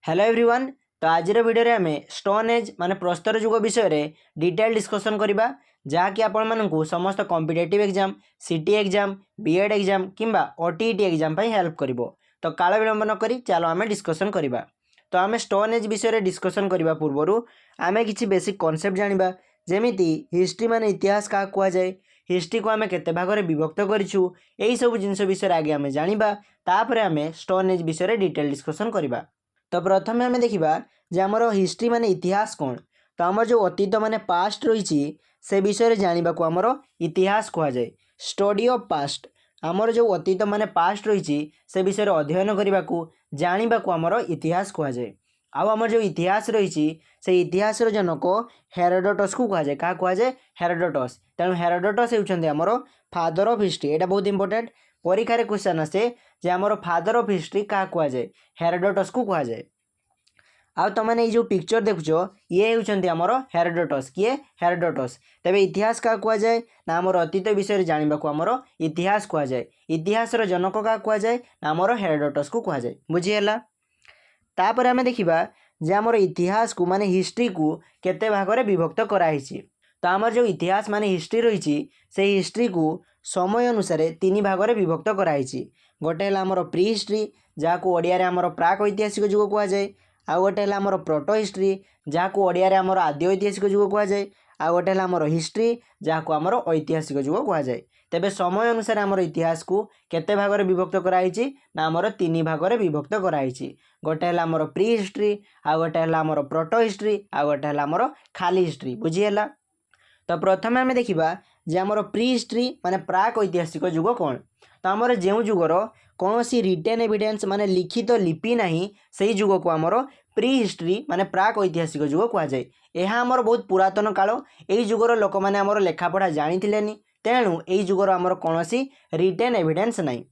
Hello everyone. तो आज video आम स्टोन एज माने प्रस्तर जुग विषय डिटेल डिस्कसन करवा जहाँकि आपण मानू समस्त competitive exam CT exam BEd exam किंबा ओटीईटी एग्जाम हेल्प करिवो। तो काल विलंब न करी चलो आम डिस्कसन करवा। तो आम स्टोन एज विषय डिस्कसन करने पूर्व आम कि बेसिक कॉन्सेप्ट जानिबा जेमिति हिस्ट्री माने इतिहास क्या कहुए, हिस्ट्री को आम केते भाग में विभक्त करूँ, यही सब जिनस विषय आगे आम जानिबा तापर आम स्टोन एज विषय डिटेल डिस्कसन करवा। तो प्रथम आम देखा जे आमर हिस्ट्री माने इतिहास कौन। तो आमर जो अतीत माने पास्ट रही से विषय जानवा को आमर इतिहास कहुए। स्टडी ऑफ पास्ट आमर जो अतीत माने पास्ट रही से विषय अध्ययन करने को जानवा को आमर इतिहास कहुए। आमर जो इतिहास रही से इतिहास जनक हेरोडोटस को कहुए। क्या कहुए? हेरोडोटस। तेणु हेरोडोटस होउछन्ति आमर फादर ऑफ हिस्ट्री। एटा बहुत इंपोर्टेंट परीक्षा रे क्वेश्चन आसे जे आमर फादर ऑफ हिस्ट्री क्या कहुए? हेरोडोटस को कहुए। आ तुमने जो पिक्चर देखुच ये होउछन्ति आमर हेरोडोटस। किए? हेरोडोटस। तेबे इतिहास क्या कहुए ना आमर अतीत विषय जानवा को आमर इतिहास कहुए। इतिहास जनक क्या कहुए ना आमर हेरोडोटस को कहुए। बुझीगला। तापर आम देखा जे आमर इतिहास को माने हिस्ट्री को केते भाग में विभक्त कराई। तो आमर जो इतिहास माने हिस्ट्री रही से हिस्ट्री को समय अनुसार तीन भाग में विभक्त कराई। गोटे है आमर प्री हिस्ट्री जहाँ को ओडिया आमर प्राक ऐतिहासिक जुग कहुए। आ गोटे है आमर प्रोटो हिस्ट्री जहाँ को ओडिया आमर आदि ऐतिहासिक जुग कहुए। आ गोटे है आमर हिस्ट्री जहाँ को आमर ऐतिहासिक जुग कहुए। तेबे समय अनुसार आमर इतिहास को केते भाग में विभक्त कराई ना आमर तीन भाग में विभक्त कराई। गोटे है आमर प्री हिस्ट्री आ गोटे है आमर प्रोटो हिस्ट्री आ गोटे है आमर खाली हिस्ट्री। बुझीगला। तो प्रथम आम देखा जे आमर प्री हिस्ट्री माने प्राक ऐतिहासिक जुग कौन। तो आमर जो जुगर कौन सी रिटेन एविडेंस माने लिखित लिपि नहीं से जुग को आमर प्री हिस्ट्री माने प्राक ऐतिहासिक जुग कहुए। यह आमर बहुत पुरातन काल। यही जुगर लोक मैंने आमर लेखापढ़ा जानी तेणु यही जुगर आमर कौन सी रिटेन एविडेंस नहीं।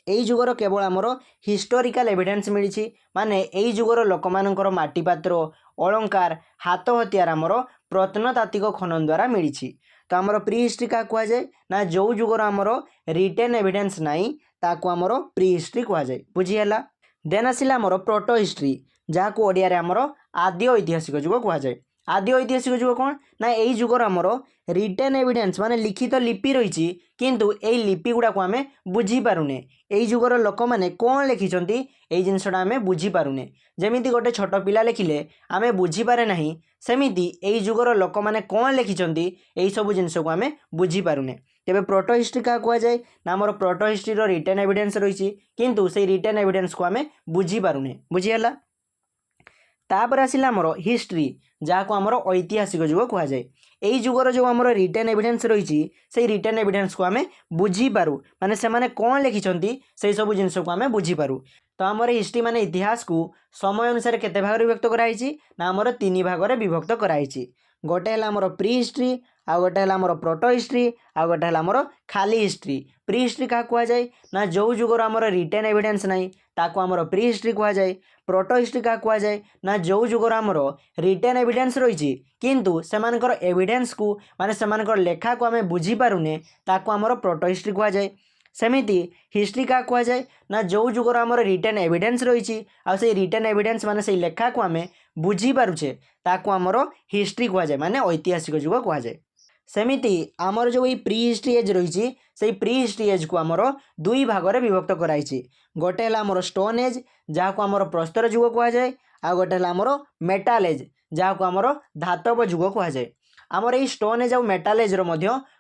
यही जुगर केवल आमर हिस्टोरिकल एविडेंस मिली माने यही जुगर लोक मानकर माटी पात्र अलंकार हाथ हथियार आमर प्रत्नतात्विक खनन द्वारा मिली। तो आमर प्री हिस्ट्री क्या कहुए ना जो जुगर आमर रिटेन एविडेंस नहीं ताको आमर प्री हिस्ट्री कहुए। बुझीगला। देन आसिला आमर प्रोटो हिस्ट्री जहाँ को ओडिया आमर आदि ऐतिहासिक जुग कहुए। आदि ऐतिहासिक जुग कौन ना यही जुगर आमर रिटेन एविडेंस माने लिखित लिपि रही किंतु यही लिपि गुड़ाक आम बुझीपारुने। यही जुगर लोक मैंने कौन लिखिं यही जिनसा आम बुझीपारुने। जमीती गोटे छोट पिला लिखिले आम बुझीपारे ना सेमिति यही जुगर लोक मैंने कौन लिखिं यही सब जिनस को आम बुझीपारुने। तेबे प्रोटो हिस्ट्री क्या कहुए ना आमर प्रोटो हिस्ट्री रिटेन एविडेंस रही किंतु से रिटेन एविडेंस को आम बुझीपारुने। बुझीगला। तापर आसिला आमर हिस्ट्री जहाँ को आमर ऐतिहासिक जुग कहुए। यही जुगर जो आमर रिटेन एविडेंस रही से रिटेन एविडेंस को आम बुझीपारू माने से माने कौन लिखिं से सब जिनस को आम बुझीपारू। तो आमर हिस्ट्री माने इतिहास को समय अनुसार केते भाग में विभक्त कराई ना आमर तीन भाग में विभक्त कराई। गोटे है आमर प्री हिस्ट्री आ गोटे है आमर प्रोटो हिस्ट्री आ गोटे है आमर खाली हिस्ट्री। प्री हिस्ट्री क्या कहुए ना जो जुगर आमर रिटेन एविडेंस नहीं ताको आमर प्री हिस्ट्री कहुए। प्रोटो हिस्ट्री क्या कहुए ना जो जुगर आमर रिटेन एविडेंस रही किंतु सेमानकर एविडेंस को माने सेमानकर लेखा को आम बुझीपारुने ताको आमर प्रोटो हिस्ट्री कहुए। सेमिति हिस्ट्री क्या कहुए ना जो जुगर आमर रिटेन एविडेंस रही आ से रिटेन एविडेंस माने से लेखा को आम बुझीपारुछे ताको आमर हिस्ट्री कहुए माने ऐतिहासिक जुग कहुए। सेमिति आमर जो ये प्री हिस्ट्री एज रही से प्री हिस्ट्री एज को आमर दुई भाग में विभक्त कराई। गोटे है आमर स्टोन एज जहाँ को आमर प्रस्तर जुग कहुए आ गोटे है आमर मेटाल एज जहाँ को आमर धातव जुग कहुए। आमर ये स्टोन एज और मेटाल एज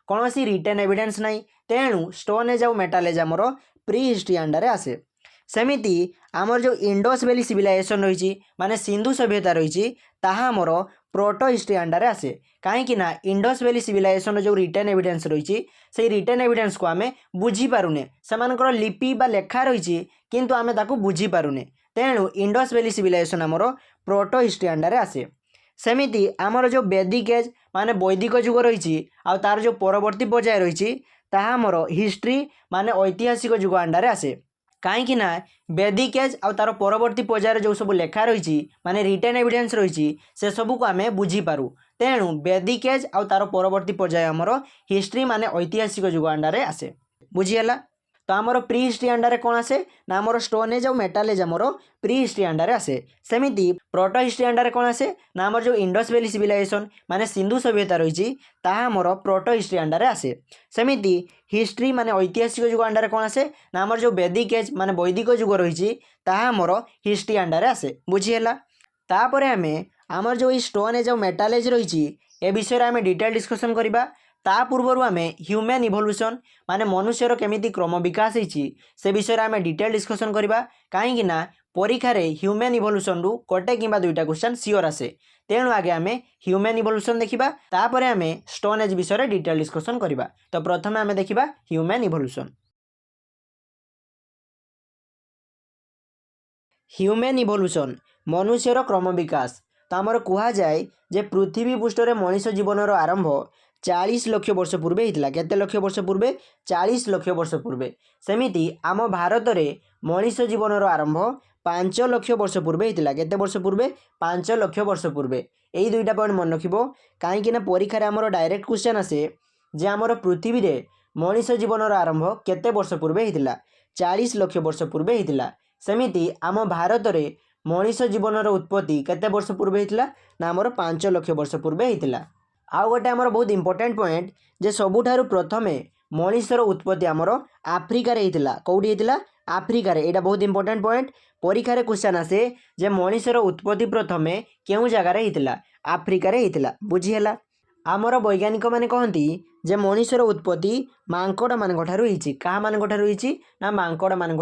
कौन सी रिटेन एविडेंस नहीं तेणु स्टोन एज और मेटाल एज आमर प्री हिस्ट्री अंडर आसे। सेमिति आमर जो इंडस वैली सिविलाइजेशन रही माने सिंधु सभ्यता रही ताहा आमर प्रोटो हिस्ट्री अंडर आसे। कहीं ना इंडस वैली सिविलाइजेशन जो रिटेन एविडेंस रही से रिटेन एविडेंस को आम बुझीपारुने सेमानकर लिपि बा लेखा रही किंतु आम ताकू बुझीपारुने तेणु इंडस वैली सिविलाइजेशन आमर प्रोटो हिस्ट्री अंडर आसे। सेमिति आमर जो वैदिक एज माने वैदिक जुग रही आ तार जो परवर्ती पर्याय रही ताहा आमर हिस्ट्री माने ऐतिहासिक जुग अंडर आसे। कहीं ना वैदिक एज आ तार परवर्ती पर्यायर जो सब लेखा रही माने रिटेन एविडेंस रही से सबू को आम बुझीपारू तेणु वैदिक एज आ तार परवर्ती पर्याय आमर हिस्ट्री माने ऐतिहासिक जुग अंडर आसे। बुझीगला। तो आमर प्री हिस्ट्री अंडर कौन आसे ना आमर स्टोन एज और मेटाल एज आमर प्री हिस्ट्री अंडर आसे। सेमिति प्रोटो हिस्ट्री अंडर कौन आसे ना आमर जो इंडस वैली सिविलाइजेशन माने सिंधु सभ्यता रही ताहा आमर प्रोटो हिस्ट्री अंडर आसे। सेमिति हिस्ट्री माने ऐतिहासिक युग अंडर कौन आसे ना आमर जो वैदिक एज माने वैदिक युग रही ताहा आमर हिस्ट्री अंडर आसे। बुझीगला। तापर आमे आमर जो स्टोन एज और मेटाल एज रही ए विषय आम डिटेल डिस्कसन करवा। ता पूर्वर आम ह्यूमन इवोल्यूशन माने मनुष्यर केमिति क्रम विकास होती से विषय आम डिटेल डिस्कसन करवा। कहीं परीक्षार ह्यूमन इवोल्यूशन रु गोटे कि दुईटा क्वेश्चन सियोर आसे। तेणु आगे आम ह्यूमन इवोल्यूशन देखा तापर आम स्टोन एज विषय डिटेल डिस्कसन करवा। तो प्रथम आम देखा ह्यूमन इवोल्यूशन। ह्यूमन इवोल्यूशन मनुष्यर क्रम विकास। तो आमर कह जाए जे पृथ्वी पृष्ठ मनीष जीवन आरंभ 40 लाख वर्ष पूर्वे होता। केते लाख वर्ष पूर्वे 40 लाख वर्ष पूर्वे। सेमिति आम भारत में मनीष जीवन आरंभ 5 लाख वर्ष पूर्वे होता। केते वर्ष पूर्वे 5 लाख वर्ष पूर्वे। यही दुईटा पॉइंट मन रखिबो कहीं परीक्षा आमर डायरेक्ट क्वेश्चन आसे जे आमर पृथ्वी रे मनीष जीवन आरंभ केते वर्ष पूर्वे होता 40 लाख वर्ष पूर्वे होता। सेमिति आम भारत में मनीष जीवन उत्पत्ति केते वर्ष पूर्वे होता ना आमर 5 लाख वर्ष पूर्वे होता। आउ गोटे आमर बहुत इंपोर्टेंट पॉइंट जे सबुठारु प्रथमे मनीषर उत्पत्ति आमर आफ्रिकार होता। कौटी होता आफ्रिकार। यहाँ बहुत इंपोर्टेंट पॉइंट परीक्षा क्वेश्चन आसे जे मनीषर उत्पत्ति प्रथमे केउ जगार होता आफ्रिकार होता। बुझीगला। आमर वैज्ञानिक माने कहती जे मनीषर उत्पत्ति मांकड़ मान क्या मान ना मांकड़ मान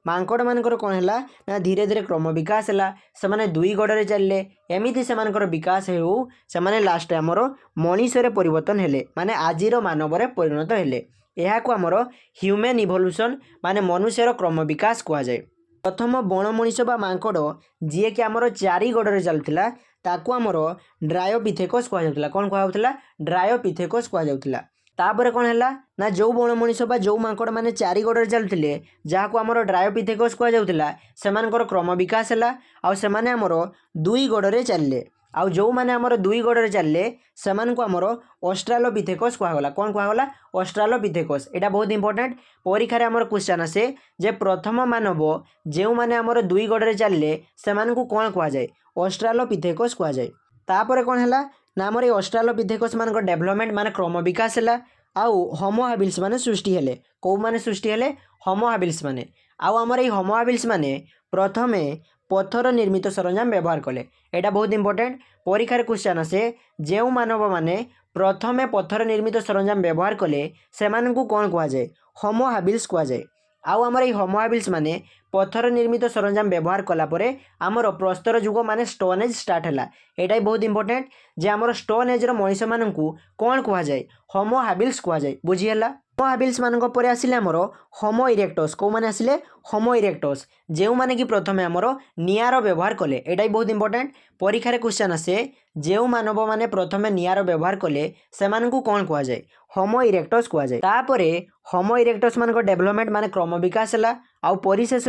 मांकड़ मानकर कौन है ना धीरे धीरे क्रम विकास है से माने दुई गड़े चलले एमती से विकास हो से लास्ट आमर मनीषरे परिवर्तन हेले माने आजिर मानव परिणत हेले। यह को आमर ह्यूमन इवोल्यूशन माने मनुष्यर क्रम विकास कह जाए। प्रथम बण मनीष बा मांकड़ जी कि आमर 4 गड़े चलुला ताकू आमर ड्रायोपिथेकस कहुला। कौन कहला ड्रायोपिथेकस कहला। तापर कौन है ना जो बण मनीष बा जो मांकड़ माने 4 गड़े चलुले जहाँ आमर ड्रायोपिथेकस कहला से क्रम विकास है आउ से आमर 2 गड़े चलले आउ जो मैंने आमर 2 गड़े चलले से आमर ऑस्ट्रालोपिथेकस कहला। कौन कहला ऑस्ट्रालोपिथेकस। यहाँ बहुत इंपोर्टेंट परीक्षा आमर क्वेश्चन आसे जे प्रथम मानव जो मैंने आमर 2 गड़े चलले से कौन कह जाए ऑस्ट्रालोपिथेकस कह जाए। तापर कौन है ना आमर ऑस्ट्रालोपिथेकस मान डेभलपमेंट मान क्रम विकास है आउ होमो हाबिल्स माने सृष्टि हेले। कौ माने सृष्टि हेले होमो हाबिल्स माने। आउ आमर ये होमो हाबिल्स माने प्रथमे पत्थर निर्मित सरंजाम व्यवहार कले। यहाँ बहुत इंपोर्टेंट परीक्षार क्वेश्चन आसे जो मानव माने प्रथमे पत्थर निर्मित सरंजाम व्यवहार कले से कौन कह जाए होमो हाबिल्स कह जाए। आउ आमर ये होमो हाबिल्स माने पत्थर निर्मित सरंजाम व्यवहार कलापर आमर प्रस्तर युग माने स्टोन एज स्टार्ट है। यहाँ बहुत इंपोर्टेंट जे आमर स्टोन एज मनीष मान कौन कह जाए होमो हाबिल्स कह जाए। बुझीगला। होमो हाबिल्स मान पर आसिले आमर होमो इरेक्टस। कौ माने आसिले होमो इरेक्टस जो माने कि प्रथमे आमर निआर व्यवहार कले। यहाँ बहुत इंपोर्टेंट परीक्षार क्वेश्चन आसे जो मानव माने प्रथमे निआर व्यवहार कले से कौन कह जाए होमो इरेक्टस कह जाए। तापरे होमो इरेक्टस मान डेभलपमेंट माने क्रम विकास है आउ परिशेष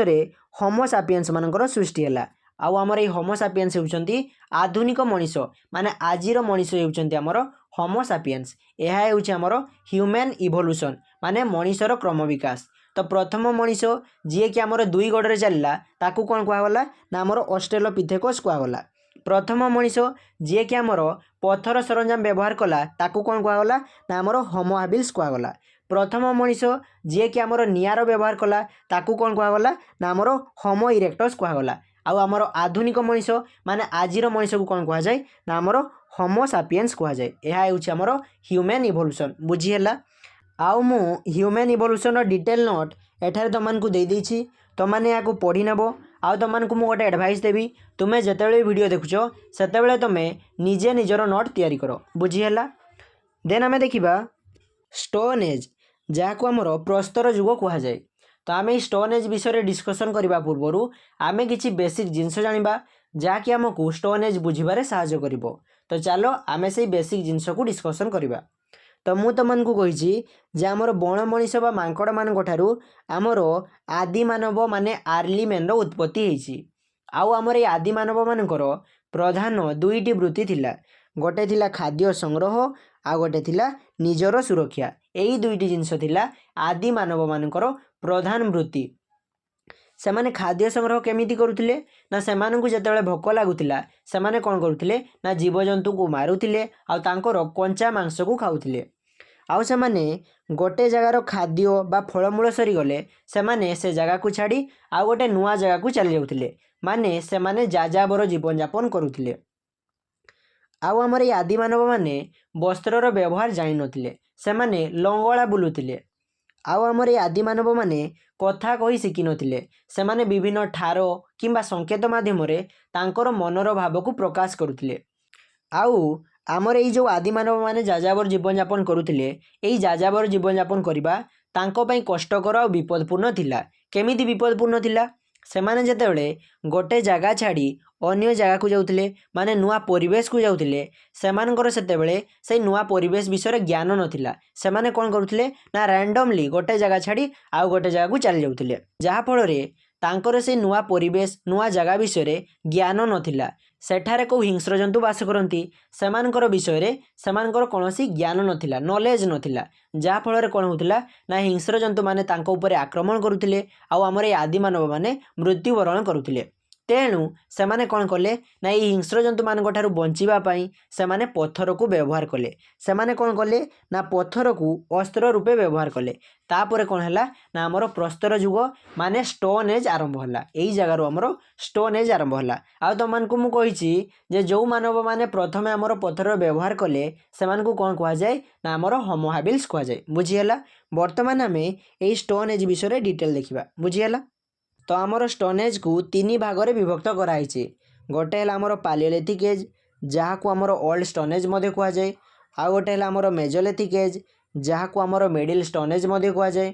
होमो सापियंस मान सृष्टि है। आउ आमर ये होमो सापियंस होउचंती आधुनिक मनीष माने आजिर मनीष होउचंती आमर होमो सापियंस। यह होउची आमर ह्यूमन इवोल्यूशन माने मनीषर क्रम विकास। तो प्रथम मनीष जी कि आमर 2 गड़े चलला ताकू कौन कहगला ना आमर ऑस्ट्रेलोपिथेकस कहगला। प्रथम मनीष जी कि आमर पत्थर सरंजाम व्यवहार कला ताकू कौन कहगला ना आमर होमो हाबिल्स कहगला। प्रथम मनीष जी कि आमर निआर व्यवहार कला ताकू कौन कहगला ना आमर होमो इरेक्टस कहगला। आउ आमर आधुनिक मनीष माने आजिर मनीष को कौन कह जाए ना आमर होमो सापियंस कह जाए। यह होउची आमर ह्यूमन इवोल्यूशन। बुझीगला। आउ मु ह्यूमन इवोल्यूशन डिटेल नोट एठारे तुमको दे देछि तुमने या पढ़ी नेब। आउ तुमको मु गोटे एडवाइस देवी तुम्हें जितेबाला वीडियो देखुच से तुम्हें निजे निजर नोट तैयारी कर। बुझीगला। देन आम देखा स्टोन एज जहाँ आमर प्रस्तर युग कह जाए। तो आम स्टोन एज विषय डिस्कसन करने पूर्वर आम कि बेसिक जिनस जाना जहाँकि आमको स्टोन एज बुझे साहाय्य कर। तो चलो आम से बेसिक जिनस को डिस्कसन करवा। तो मु तुमको कही आमर बण मनीष बा मांकड़ मान आमर आदि मानव माने आर्ली मैन उत्पत्ति होती। आउ आमर ये आदि मानव मानकर प्रधान 2टी वृत्ति थिला। गोटे थिला खाद्य संग्रह आ गोटे थिला निजर सुरक्षा। यही दुईटी जिनस थिला आदि मानव मानकर प्रधान वृत्ति। सेमाने खाद्य संग्रह केमिति करुथिले ना सेमानंकु जेतेबेले भोक लागुथिला सेमाने कोन करुथिले ना जीवजंतु को मारुथिले आ तांकर कंचा मांस को खाउथिले। आउ सेमाने गोटे जगार खाद्य बा फलमूल सरी गले सेमाने से जगह को छाड़ी आ गोटे नुआ जगह को चली जाउथिले, माने सेमाने जाजाबर जीवन यापन करुथिले। आउ हमर ए आदि मानव माने वस्त्रर व्यवहार जानि नथिले, सेमाने लंगळा बुलुथिले। आउ हमर ए आदि मानव माने कथा कही शिखि नथिले, सेमाने विभिन्न ठार किंबा संकेत माध्यम रे तांकर मनर भाव को प्रकाश करुथिले। आउ आमर एई जो आदि मानव माने जाजाबर जीवन यापन करुथिले, एई जाजाबर जीवन यापन करिबा तांको पई कष्टकर आ विपदपूर्ण थिला। केमिति विपदपूर्ण थिला? सेमाने जेतेबेले गोटे जगह छाड़ी अन्य जगह को जाउथिले, माने नुआ परिवेश को जाउथिले, सेमानकर सेतेबेले से नुआ परिवेश विषय ज्ञान नथिला। सेमाने कोन करुथिले ना रैंडमली गोटे जगह छाड़ी आउ गोटे जगह को चली जाउथिले, जहा फल रे तांकर से नुआ परिवेश नुआ जगह विषय ज्ञान नथिला। सेठारे को हिंस्र जंतु बास करती सेमानकर विषय रे सेमानकर कोनोसी ज्ञान नथिला, नॉलेज नथिला, जहा फल रे कोन होतिला ना हिंस्र जंतु माने तांको ऊपर आक्रमण करुथिले आउ हमर ए आदि मानव माने मृत्युवरण करुथिले। तेणु सेमाने कोन कले ना ए हिंस्र जंतु मानक ठारू बंचिबा पई सेमाने पत्थर को व्यवहार कले। सेमाने कोन कले ना पत्थर को अस्त्र रूपे व्यवहार कले। तापरे कोन हला ना हमर प्रस्तर युग माने स्टोन एज आरंभ हला। एई जगार हमर स्टोन एज आरंभ हला। आ तो मान को मु कहिछि जे जो मानव माने प्रथमे हमर पत्थर व्यवहार कले सेमान को कोन कहा जाय ना हमर होमो हाबिल्स कहा जाय। बुझी हला? वर्तमान हमें एई स्टोन एज विषय रे डिटेल देखिबा। बुझी हला? तो आमर स्टोन एज को तीन भाग में विभक्त कराई। गोटे है आमर पालियोलिथिक एज जहाँ को आमर ओल्ड स्टोन एज मध्य कहा जाए। आउ गोटे है आमर मेजोलिथिक एज जहाँ को आमर मिडिल स्टोन एज मध्य कहा जाए।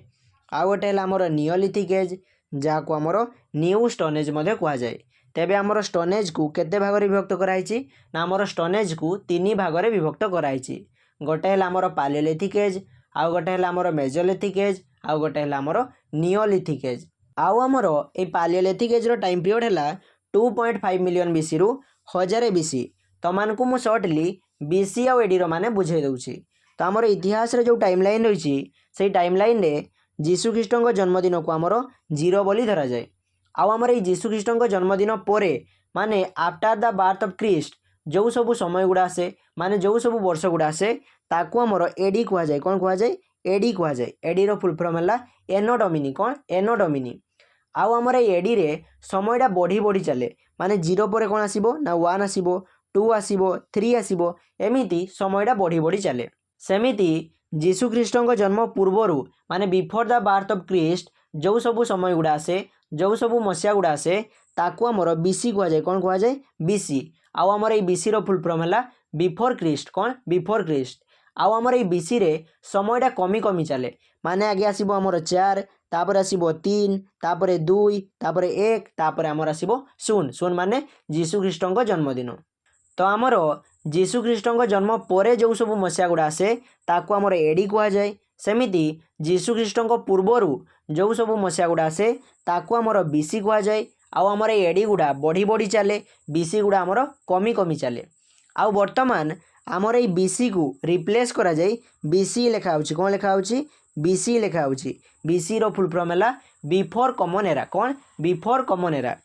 आउ गोटे है आमर नियोलिथिक एज जहाँ को आमर न्यू स्टोन एज मध्य कहा जाए। तेबे आमर स्टोन एज को केते भाग में विभक्त कराई ना आमर स्टोन एज को तीन भाग में विभक्त कराई। गोटे है आमर पालियोलिथिक एज आउ गोटे है आमर मेजोलिथिक एज आउ गोटे है आमर नियोलिथिक एज। आउ आमर ए पालियोलिथिक एज रो टाइम पीरियड है 2.5 मिलियन बीसी रु 1000 बीसी। तो मान को मु शॉर्टली बीसी आउ एडी रो माने बुझाई दउछि। तो आमर इतिहास रे जो टाइमलाइन रही से टाइमलाइन रे जीशु ख्रीष्ट जन्मदिन को आमर 0 बोली धरा जाए। आउ आमर ए जीशु ख्रीष्ट जन्मदिन पोरे माने after the birth of Christ जो सब समय गुड़ा आसे माने जो सब वर्ष गुड़ा आसे ताकू आमर एडी कहा जाए। कौन कहा जाए? एडी कहा जाए। एडी रो फुल फॉर्म है एनो डोमिनी। कौन? एनो डोमिनी। आउ आमर एडी रे समयटा बढ़ी बढ़ी चले माने 0 पर कौन आसीबो ना 1 आसीबो 2 आसीबो 3 आसीबो एमिति समयटा बढ़ी बढ़ी चले। सेमिति जीशु ख्रीष्ट जन्म पूर्वरु माने before the birth of Christ जो सब समय गुड़ा आसे जो सब मसीहा गुड़ा आसे ताकू आमर बीसी कहा जाए। कौन कहा जाए? बीसी। आउ आमर ए बीसी रो फुल फॉर्म है बिफोर क्रिस्ट। कौन? Before Christ. आउ आमर ए बीसी रे समयटा कमी कमी चले माने आगे आसीबो आमर 4 तापर आसीबो 3 तापर 2 तापर 1 तापर आमर आसीबो 0 माने जीशु ख्रीष्ट जन्मदिन। तो आमर जीशु ख्रीष्ट जन्म पोरे जो सब मसीहा गुड़ा आसे ताकू आमर एडी कहा जाए। सेमिति जीशु ख्रीष्ट पूर्वरु जो सब मसीहा गुड़ा आसे ताकू आमर बीसी कहा जाए। आउ आमर एडी गुड़ा बढ़ी बढ़ी चले बीसी गुड़ा आमर कमी कमी चले। आउ वर्तमान आमर ए बीसी को रिप्लेस करा जाए बीसी लिखा होची। कौन लिखा होची? बीसी लिखा होची। बीसी रो फुल फॉर्म है बिफोर कॉमन एरा। कौन? Before common era.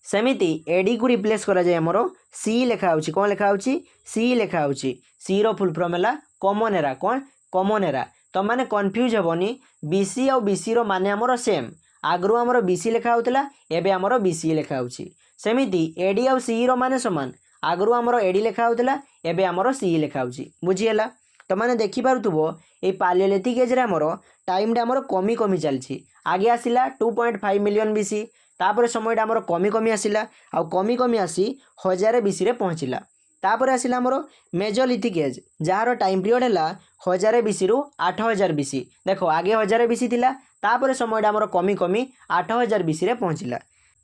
सेमिति एडी को रिप्लेस करा जाए आमर सी लिखा होची। कौन लिखा होची? सी लिखा होची। सी रो फुल फॉर्म है कॉमन एरा। कौन? Common era. तो माने कंफ्यूज हेबनी बीसी और बीसी रो माने आमर सेम। आगरू आमर बीसी लिखा होतला एबे आमर बीसी लिखा होची। सेमिति एडी और सी रो माने समान। आगरू आमर एडी लिखा होतला एबे आमर सी लिखा होची। बुझी हला? तो माने देखि पारुथबो ए पालियोलिथिक एज रे आमर टाइम डा आमर कमी कमी चलछि। आगे आसिला 2.5 मिलियन बीसी तापर समयटा आमर कमी कमी आसिला आ कमी कमी आसी 1000 बीसी रे पहुँचिला। तापर आसिला आमर मेजोलिथिक एज जार टाइम पीरियड है 1000 बीसी रु 8000 बीसी। देखो आगे 1000 बीसी थिला तापर समयटा आमर कमी कमी 8000 बीसी रे पहुँचिला।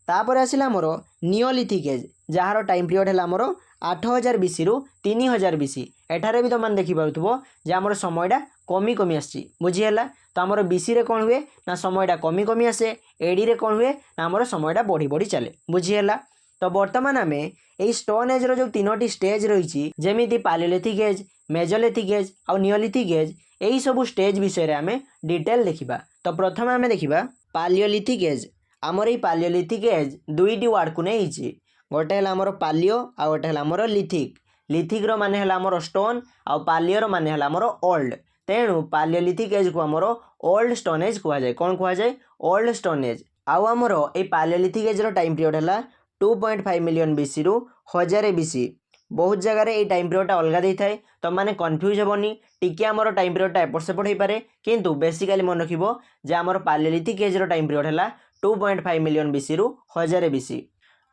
तापर आसिला आमर नियोलिथिक एज जार टाइम पीरियड है आमर 8000 बीसी रु 3000 बीसी। एठारे भी तो मान देखि पारुथबो जे आमर समयटा कमी कमी आछि। बुझी हला? तो आमर बीसी रे कोन हुए ना समयटा कमी कमी आसे। एडी रे कोन हुए ना आमर समयटा बढ़ी बढ़ी चले। बुझी हला? तो बर्तमान आम यही स्टोन एज रो तीनोटी स्टेज रही जमीती पालियोलिथिक एज, मेजोलिथिक एज और नियोलिथिक एज, यही सब स्टेज विषय आम डिटेल देखा। तो प्रथम आम देखा पालियोलिथिक एज। आमर ये पालियोलिथिक एज दुईटी वार्ड को नहीं, गोटे है आमर पालियो आ गोटे है आमर लिथिक। लिथिक रो माने है आमर स्टोन आउ पालियो रो माने है आमर ओल्ड। तेणु पालियोलिथिक एज को आमर ओल्ड स्टोन एज कहुए। कौन कहुए? Old stone age. आउ आमर ये पालियोलिथिक एज रो टाइम पीरियड है 2.5 मिलियन बीसी रु 1000 बीसी। बहुत जगह ये टाइम पीरियड अलग दे थाए, तो मैंने कन्फ्यूज हेनी। टिके आमर टाइम पीरियड एपट सेपट हो पारे, किंतु बेसिकली मन रखिब जे आमर पालियोलिथिक एज रो टाइम पीरियड है 2.5 मिलियन बीसी रु 1000 बीसी।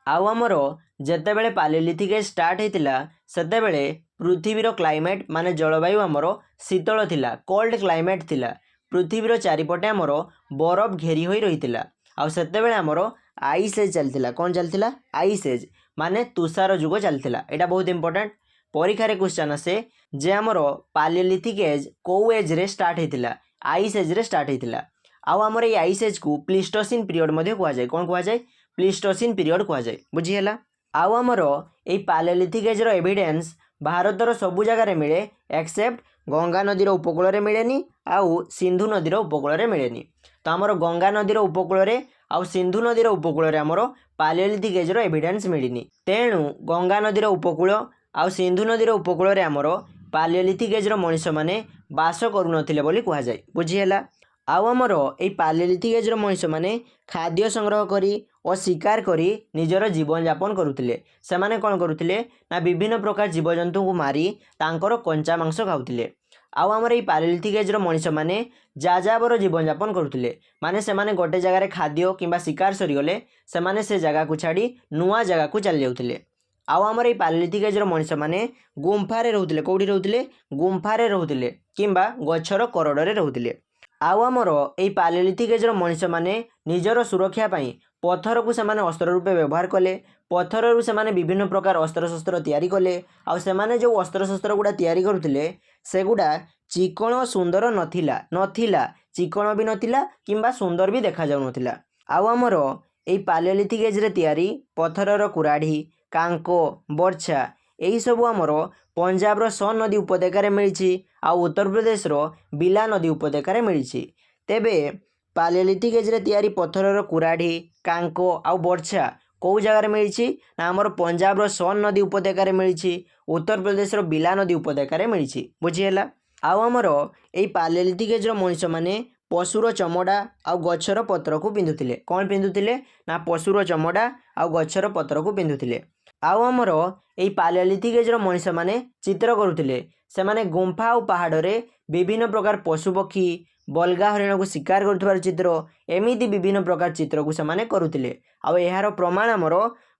आउ आमर जेतेबेले पालियोलिथिक एज स्टार्ट होता सेतेबेले पृथ्वीर क्लाइमेट माने जलवायु आमर शीतल थिला, कोल्ड क्लाइमेट थिला। पृथ्वीर चारिपटे आमर बरफ घेरी होई रहितिला। आउ सेतेबेले आमर आइस एज चलतिला। कौन चलतिला? आइस एज माने तुषार युग चलतिला। एटा बहुत इंपोर्टेंट। परीक्षा रे क्वेश्चन आसे जे आमर पालियोलिथिक एज को एज रे स्टार्ट होतिला? आइस एज रे स्टार्ट होतिला। आउ आमर ये आइस एज को प्लीस्टोसिन पीरियड मध्ये कहा जाय। कौन कहा जाय? प्लीस्टोसिन पीरियड कहा जाय। बुझीला? आउ आमर ये पालियोलिथिक एज रो एविडेंस भारतर सबु जगह रे मिले एक्सेप्ट गंगा नदीर उपकूल रे मिलेनी आउ सिंधु नदीर उपकूल रे मिलेनी। तो आमर गंगा नदीर उपकूल रे आउ सिंधु नदीर उपकूल रे आमर पालियोलिथिक एज रो एविडेंस मिलिनी। तेणु गंगा नदीर उपकूल आउ सिंधु नदीर उपकूल रे आमर पालियोलिथिक एज रो मनुष्य माने बास करुनथिले बोली कहा जाय। बुझीला? आउ आमर ये पालियोलिथिक एज रो मनुष्य माने खाद्य संग्रह करी और शिकार करी निजर जीवन यापन करुथिले। सेमाने कौन करुथिले ना विभिन्न प्रकार जीवजंतु को मारी तांकर कंचा मांस खाउथिले। आउ आमर ये पालियोलिथिक एज रो मनुष्य माने जाजाबर जीवन यापन करुथिले। माने सेमाने गोटे जगह रे खाद्य किंबा शिकार सरीगले सेमाने से जगह को छाड़ी नुआ जगह को चली जाउथिले। आउ आमर ये पालियोलिथिक एज रो मनुष्य माने गुंफारे रहुथिले। कोउठी रहुथिले? गुंफारे रहुथिले किंबा गछर करडरे रहुथिले। आउ आमर ये पालियोलिथिक एज रो मनुष्य माने निजर सुरक्षा पाई पत्थर को सेमाने अस्त्र रूपे व्यवहार कले। पत्थर रु सेमाने विभिन्न प्रकार अस्त्र शस्त्र तैयारी कले। आउ सेमाने जो अस्त्र शस्त्र गुड़ा तैयारी करुथिले सेगुड़ा चिकण सुंदर नथिला चिकण भी नथिला किंबा सुंदर भी देखा जाउ नथिला। आउ आमर ये पालियोलिथिक एज रे तैयारी पत्थरर कुराढ़ी, कांको, बर्छा यही सब आमर पंजाब रो सोन नदी उपत्यकार मिली आउ उत्तर प्रदेश रो बिला नदी उपत्यकार मिली। तेबे पालियोलिथिक एज रे तैयारी पत्थरर कुराढ़ी, कांको आउ बर्छा कौ जगार मिली ना आमर पंजाब रो सोन नदी उपत्यकार मिली, उत्तर प्रदेश रो बिला नदी उपत्यकार मिली। बुझीला? आउ आमर ये पालियोलिथिक एज रो मनुष्य माने पशुर चमड़ा आउ गछर पत्र को पिंधुथिले। कौन पिंधुथिले? ना पशुर चमड़ा आउ गछर पत्र को पिंधुथिले। आउ आमर ये पालियोलिथिक एज रो मनुष्य माने चित्र करुथिले। सेमाने गुंफा आउ पहाड़ रे विभिन्न प्रकार पशु पक्षी बलगा हरिण को शिकार करुथिबार चित्र एमिति विभिन्न प्रकार चित्र को सेमाने करुथिले। आउ एहार प्रमाण आमर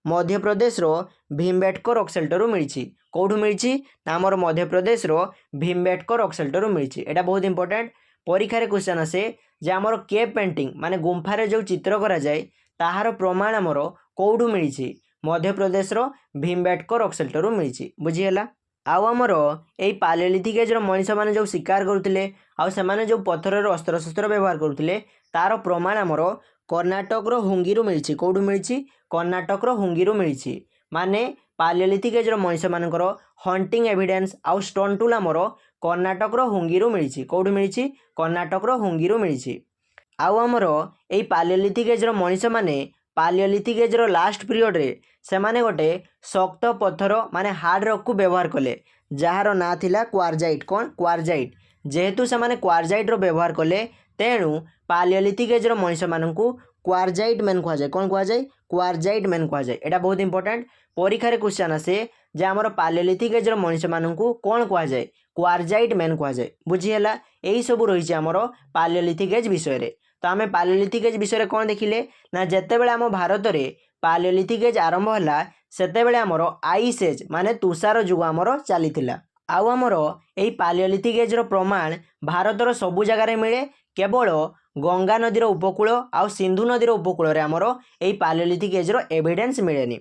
मध्य प्रदेश रो भीमबेटका रॉक शेल्टर रु मिली। कौटू मिली? ना आमर मध्य प्रदेश रो भीमबेटका रॉक शेल्टर रु मिली। एटा बहुत इंपोर्टेंट। परीक्षा रे क्वेश्चन आसे जे आमर केव पेंटिंग माने गुंफारे जो चित्र करा जाए ताहार प्रमाण आमर कौटू मिली? मध्य प्रदेश रो भीमबेटका रॉक शेल्टर रु मिली। बुझीला? आउ आमर ये पालियोलिथिक एज रो मनुष्य माने जो शिकार करुथिले आउ सेमाने जो पत्थरर अस्त्र शस्त्र व्यवहार करुथिले तार प्रमाण आमर कर्नाटक रो हुंगी रु मिली। कौटू मिली? कर्नाटक रो हुंगी रु मिली। माने पालियोलिथिक एज रो मनुष्य मानकर हंटिंग एविडेंस आउ स्टोन टूल आमर कर्नाटक रो हुंगी रु मिली। कौटू मिली? कर्नाटक रो हुंगी रु मिली। आउ आमर ये पालियोलिथिक एज रो मनुष्य माने पालियोलिथिक एज रो लास्ट पीरियड रे सेमाने गोटे शक्त पत्थर माने हार्ड रॉक को व्यवहार कले जार ना थिला क्वार्जाइट। कौन? क्वार्जाइट। जेहेतु सेमाने क्वार्जाइट रो व्यवहार कले तेणु पालियोलिथिक एज रो मनुष्य मानकू क्वार्जाइट मैन कहा जाए। कौन कहा जाए? क्वार्जाइट मैन कहा जाए। एटा बहुत इंपोर्टेंट। परीक्षा रे क्वेश्चन आसे जे आमर पालियोलिथिक एज रो मनुष्य मानकू कौन कहा जाए? क्वार्जाइट मैन कहा जाए। बुझीला? यही सब रही आमर पालियोलिथिक एज विषय रे। तो आम पालियोलिथिक एज विषय रे कौन देखिले ना जेतेबेले आम भारत रे पालियोलिथिक एज आरंभ होला सेतेबेले आमर आइस एज माने तुषार युग आमर चलीथिला। आउ आमर एही पालियोलिथिक एज रो प्रमाण भारतर सबु जगार मिले केवल गंगा नदीर उपकूल आउ सिंधु नदीर उपकूल रे आमर एही पालियोलिथिक एज रो एविडेंस मिलेनी।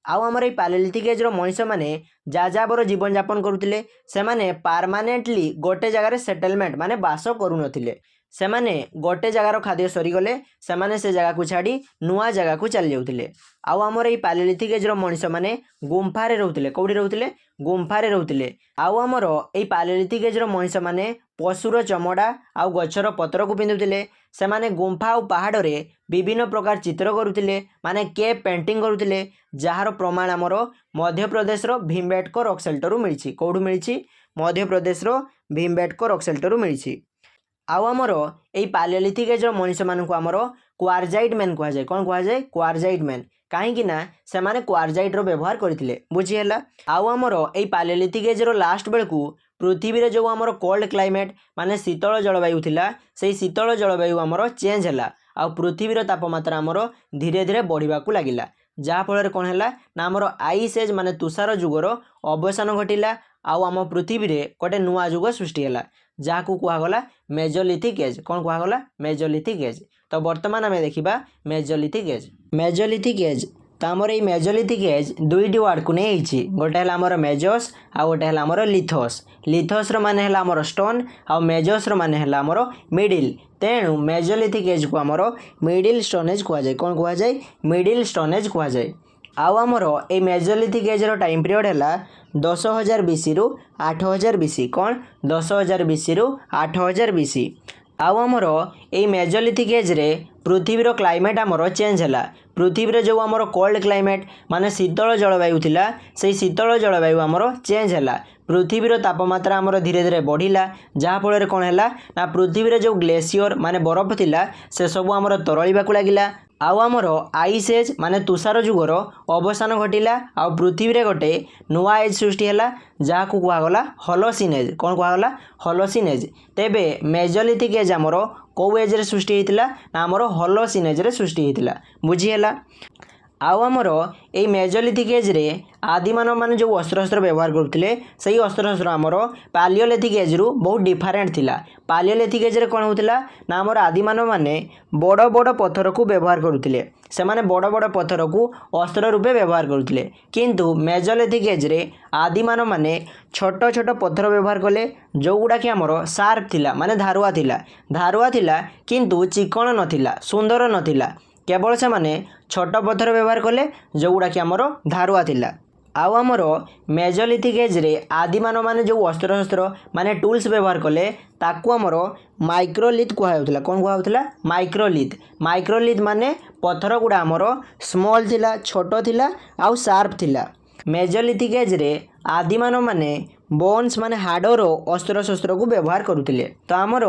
आउ आमर एही पालियोलिथिक एज रो मनुष्य माने जाजाबर जीवन यापन करुथिले। सेमाने परमानेंटली गोटे जगार सेटलमेंट माने बास करू नथिले। सेमाने गोटे जगार खाद्य सरीगले सेमाने से जगह को छाड़ी नुआ जगह को चली जाउथिले। आउ आमर एई पालियोलिथिक एज रो मनुष्य माने गुंफारे रहउथिले। कोउठी रहउथिले? गुंफारे रहउथिले। आउ आमर एई पालियोलिथिक एज रो मनुष्य माने पशुर चमड़ा आउ गछर पत्र को पिंधुथिले। सेमाने गुंफा आउ पहाड़ रे विभिन्न प्रकार चित्र करुथिले, माने केव पेंटिंग करुथिले, जार प्रमाण आमर मध्य प्रदेश रो भीमबेटका रॉक शेल्टर मिलछि। कोउठु मिलछि? मध्य प्रदेश रो भीमबेटका रॉक शेल्टर मिलछि। आउ आमर एई पालियोलिथिक एज रो मनुष्य मानकु आमर क्वारजाइट मैन कहा जाय। कोन कहा जाय? Quartzite man. काहेकि ना सेमाने क्वारजाइट रो व्यवहार करथिले। बुझी हैला? आउ आमर एई पालियोलिथिक एज रो लास्ट बेलकु पृथ्वी रे जो आमर कोल्ड क्लाइमेट माने शीतल जलवायु थिला, सेई शीतल जलवायु आमर चेंज हैला। आउ पृथ्वी रो तापमात्रा आमर धीरे धीरे बढ़िबा को लागिला। जहा फल कौन है ना आमर आइस एज माने तुषार जुगर अवसान घटिला। आउ आम पृथ्वी रे गोटे नुआ जुग सृष्टि है जहाँ को कहगला मेजोलिथिक एज। कौन कहगला? Mesolithic as. तो बर्तमान आम देखा मेजोलिथिक एज। मेजोलिथिक एज तो आमर ये मेजोलिथिक एज दुईटी वार्ड को नहीं गोटे है आमर मेजोस आ गोटे है आमर लिथोस। लिथोस माने है आमर स्टोन आउ मेजोस माने है आमर मिडिल। तेणु मेजोलिथिक एज को आमर मिडिल स्टोनेज कह जाए। कौन कह जाए? मिडिल स्टोनेज कह जाए। आउ आमर ए मेजोलिथिक एज रो टाइम पीरियड है 10,000 BC रु 8,000 BC। कौन? 10,000 BC रु 8,000 BC। आउ आमर ए मेजोलिथिक एज रे पृथ्वी रो क्लाइमेट आमर चेंज है। पृथ्वी रे जो आमर कोल्ड क्लाइमेट माने शीतल जलवायु थिला, से शीतल जलवायु आमर चेंज है। पृथ्वी रो तापमात्रा आमर धीरे धीरे बढ़िला। जहाँ फल कौन है ना पृथ्वी रे जो ग्लेशियर माने बरफ थिला से सब आमर तरळिबा को लागिला। आउ आमर आइस एज माने तुषार जुगर अवसान घटिला। आउ पृथ्वी रे गोटे नुआ एज सृष्टि है जहाँ को कहगला होलोसिन एज। कौन कहगला? Holocene age. तेबे मेजोलिथिक एज आमर कौ एज रे सृष्टि होइतिला ना आमर होलोसिन एज रे सृष्टि होइतिला। बुझी हैला? आउ आमर ए मेजोलिथिक एज रे आदि मानव माने जो अस्त्र शस्त्र व्यवहार करते सही अस्त्र शस्त्र आमर पालियोलिथिक एज रु बहुत डिफरेंट थिला। पालियोलिथिक एज रे कौन होतिला ना आमर आदि मानव माने बड़ बड़ पत्थर को व्यवहार करुथिले। से माने बड़ बड़ पत्थर को अस्त्र रूपे व्यवहार करुथिले। किंतु मेजोलिथिक एज रे आदि मानव माने छोट छोट पत्थर व्यवहार कले जो गुडा कि आमर शार्प थिला माने धारुआ थिला किंतु चिकण नथिला, सुंदर नथिला। केवल से माने छोट पत्थर व्यवहार कले जो गुडा कि आमर धारुआ थिला। आउ आमर मेजोलिथिक एज रे आदि मानव माने जो अस्त्र शस्त्र माने टूल्स व्यवहार कले ताकू आमर माइक्रोलिथ कहउथला। कौन कहउथला? माइक्रोलिथ। माइक्रोलिथ माने पत्थर गुडा आमर स्मॉल थिला, छोट थिला आउ शार्प थिला। मेजोलिथिक एज रे आदि मानव माने बोन्स माने हाडर अस्त्र शस्त्र को व्यवहार करुथिले। तो आमर